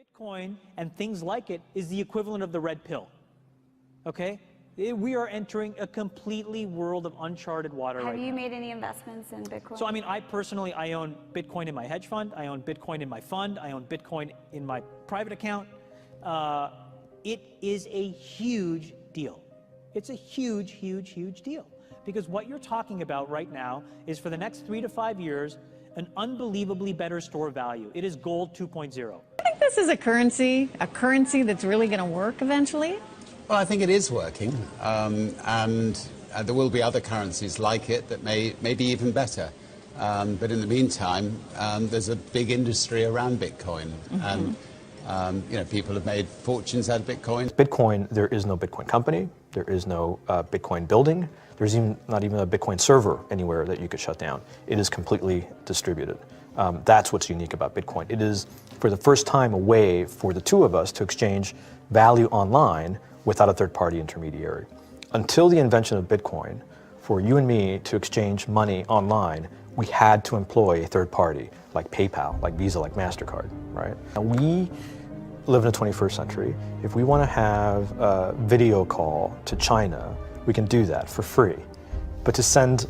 Bitcoin and things like it is the equivalent of the red pill, okay? We are entering a completely world of uncharted water right now. Have you made any investments in Bitcoin? So, I mean, I personally own Bitcoin in my hedge fund. I own Bitcoin in my fund. I own Bitcoin in my private account. It is a huge deal. It's a huge, huge, huge deal. Because what you're talking about right now is for the next 3 to 5 years, an unbelievably better store of value. It is gold 2.0. I think this is a currency that's really going to work eventually. Well, I think it is working, and there will be other currencies like it that may be even better. But in the meantime, there's a big industry around Bitcoin, and people have made fortunes out of Bitcoin. Bitcoin, there is no Bitcoin company, there is no Bitcoin building, there's not even a Bitcoin server anywhere that you could shut down. It is completely distributed. That's what's unique about Bitcoin. It is, for the first time, a way for the two of us to exchange value online without a third-party intermediary. Until the invention of Bitcoin, for you and me to exchange money online, we had to employ a third party, like PayPal, like Visa, like MasterCard, right? Now we live in the 21st century. If we want to have a video call to China, we can do that for free. But to send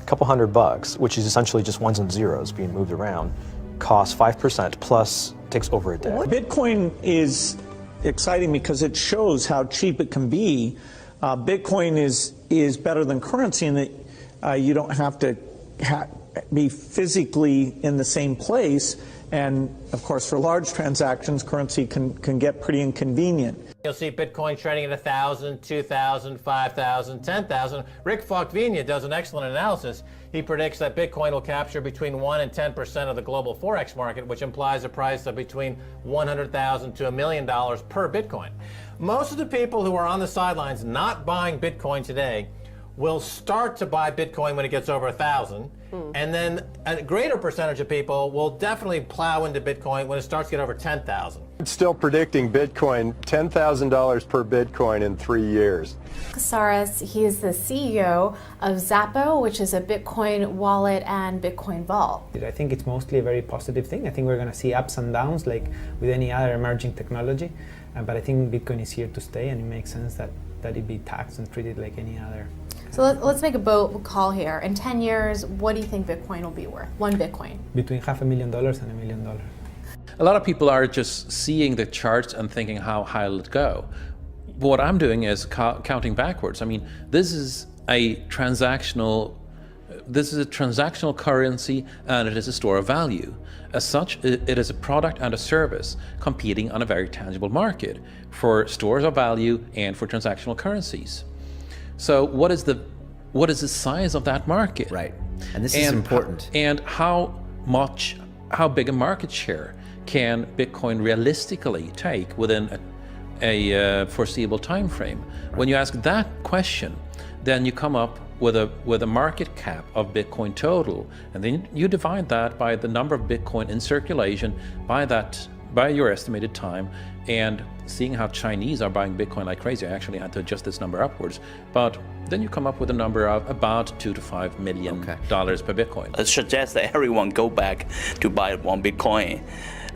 a couple $100, which is essentially just ones and zeros being moved around, costs 5% plus takes over a day. Bitcoin is exciting because it shows how cheap it can be. Bitcoin is better than currency in that you don't have to be physically in the same place, and of course for large transactions currency can get pretty inconvenient. You'll see Bitcoin trading at 1,000, 2,000, 5,000, 10,000. Rick Falkvinia does an excellent analysis. He predicts that Bitcoin will capture between 1 and 10% of the global Forex market, which implies a price of between $100,000 to $1 million per Bitcoin. Most of the people who are on the sidelines not buying Bitcoin today will start to buy Bitcoin when it gets over 1,000, and then a greater percentage of people will definitely plow into Bitcoin when it starts to get over 10,000. I'm still predicting Bitcoin, $10,000 per Bitcoin in 3 years. Casares, he is the CEO of Zappo, which is a Bitcoin wallet and Bitcoin vault. I think it's mostly a very positive thing. I think we're going to see ups and downs like with any other emerging technology, but I think Bitcoin is here to stay, and it makes sense that it be taxed and treated like any other. So let's make a bold call here. In 10 years, what do you think Bitcoin will be worth? One Bitcoin? Between $500,000 and $1 million. A lot of people are just seeing the charts and thinking, how high will it go? What I'm doing is counting backwards. I mean, this is a transactional currency, and it is a store of value. As such, it is a product and a service competing on a very tangible market for stores of value and for transactional currencies. So what is the size of that market? Right, and this is important. And how big a market share can Bitcoin realistically take within a foreseeable time frame? Right. When you ask that question, then you come up with a market cap of Bitcoin total, and then you divide that by the number of Bitcoin in circulation by your estimated time, and seeing how Chinese are buying Bitcoin like crazy. I actually had to adjust this number upwards, but then you come up with a number of about $2 to $5 million per Bitcoin. I suggest that everyone go back to buy one Bitcoin.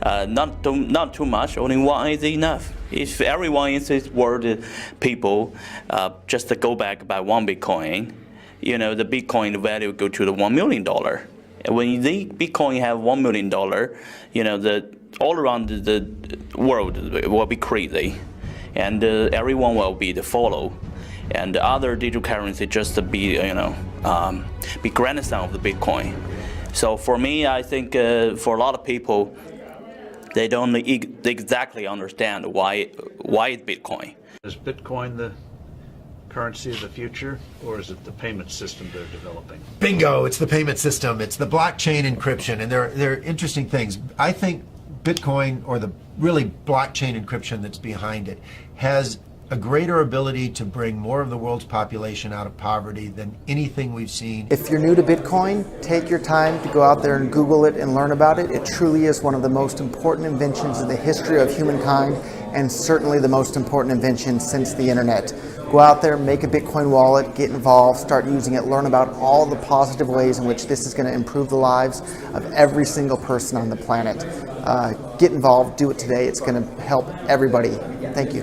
Not too much, only one is enough. If everyone in this world, people, just to go back buy one Bitcoin, the Bitcoin value go to the $1 million. And when the Bitcoin have $1 million, all around the world will be crazy, and everyone will be the follow, and the other digital currency just to be grandson of the Bitcoin. So for me, I think for a lot of people, they don't exactly understand why it's Bitcoin. Is Bitcoin the currency of the future, or is it the payment system they're developing? Bingo! It's the payment system. It's the blockchain encryption, and they're interesting things. I think Bitcoin, or the really blockchain encryption that's behind it, has a greater ability to bring more of the world's population out of poverty than anything we've seen. If you're new to Bitcoin, take your time to go out there and Google it and learn about it. It truly is one of the most important inventions in the history of humankind, and certainly the most important invention since the internet. Go out there, make a Bitcoin wallet, get involved, start using it, learn about all the positive ways in which this is going to improve the lives of every single person on the planet. Get involved, do it today. It's going to help everybody. Thank you.